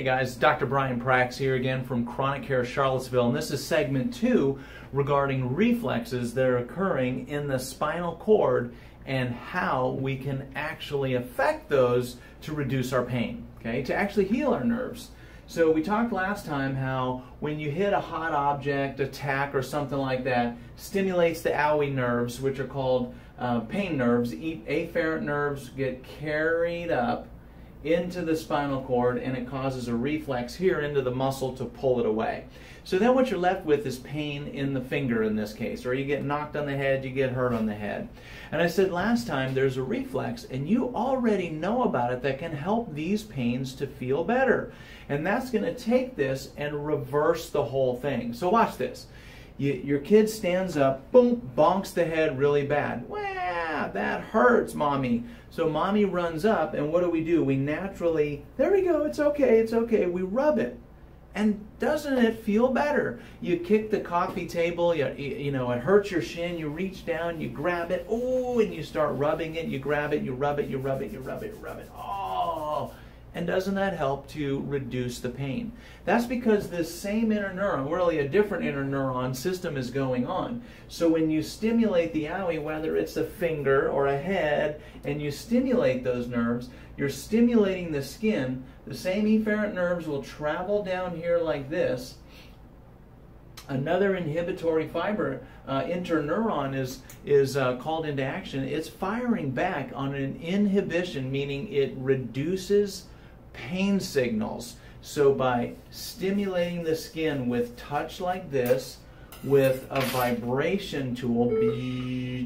Hey guys, Dr. Brian Prax here again from Chronic Care Charlottesville, and this is segment 2 regarding reflexes that are occurring in the spinal cord and how we can actually affect those to reduce our pain, okay, to actually heal our nerves. So we talked last time how when you hit a hot object, a tack or something like that, stimulates the owie nerves, which are called pain nerves. Afferent nerves get carried up into the spinal cord, and it causes a reflex here into the muscle to pull it away. So then what you're left with is pain in the finger in this case, or you get knocked on the head, you get hurt on the head. And I said last time there's a reflex, and you already know about it, that can help these pains to feel better. And that's going to take this and reverse the whole thing. So watch this. Your kid stands up, boom, bonks the head really bad. Wow, that hurts, mommy. So mommy runs up, and what do? We naturally, there we go, it's okay, it's okay. We rub it. And doesn't it feel better? You kick the coffee table, you know, it hurts your shin, you reach down, you grab it, oh, and you start rubbing it, you grab it, you rub it, you rub it, you rub it, you rub it. Oh! And doesn't that help to reduce the pain? That's because this same interneuron, really a different interneuron system is going on. So when you stimulate the owie, whether it's a finger or a head, and you stimulate those nerves, you're stimulating the skin. The same efferent nerves will travel down here like this. Another inhibitory fiber, interneuron, is called into action. It's firing back on an inhibition, meaning it reduces pain signals. So by stimulating the skin with touch like this, with a vibration tool,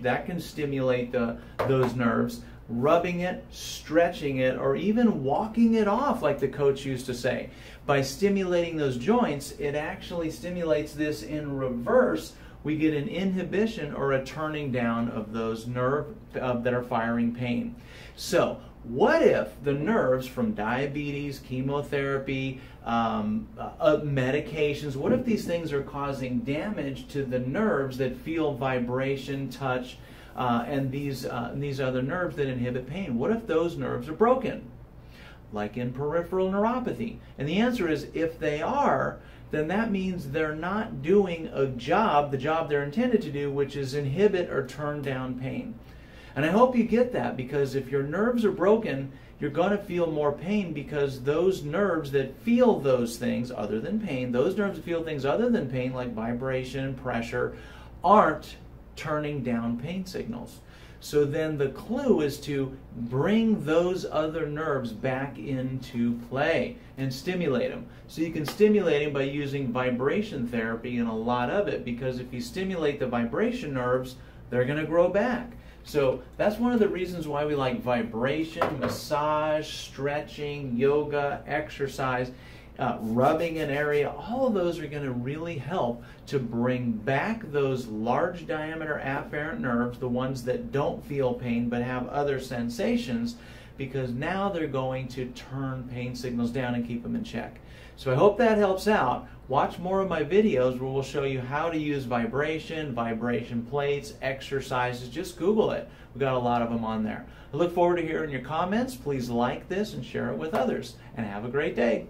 that can stimulate those nerves, rubbing it, stretching it, or even walking it off like the coach used to say. By stimulating those joints, it actually stimulates this in reverse. We get an inhibition or a turning down of those nerves that are firing pain. So what if the nerves from diabetes, chemotherapy, medications, what if these things are causing damage to the nerves that feel vibration, touch, and these other nerves that inhibit pain? What if those nerves are broken, like in peripheral neuropathy? And the answer is, if they are, then that means they're not doing the job they're intended to do, which is inhibit or turn down pain. And I hope you get that, because if your nerves are broken, you're going to feel more pain, because those nerves that feel those things other than pain, those nerves that feel things other than pain, like vibration, pressure, aren't turning down pain signals. So then the clue is to bring those other nerves back into play and stimulate them. So you can stimulate them by using vibration therapy, and a lot of it, because if you stimulate the vibration nerves, they're going to grow back. So that's one of the reasons why we like vibration, massage, stretching, yoga, exercise, rubbing an area. All of those are going to really help to bring back those large diameter afferent nerves, the ones that don't feel pain but have other sensations, because now they're going to turn pain signals down and keep them in check. So I hope that helps out. Watch more of my videos where we'll show you how to use vibration, vibration plates, exercises. Just Google it. We've got a lot of them on there. I look forward to hearing your comments. Please like this and share it with others. And have a great day.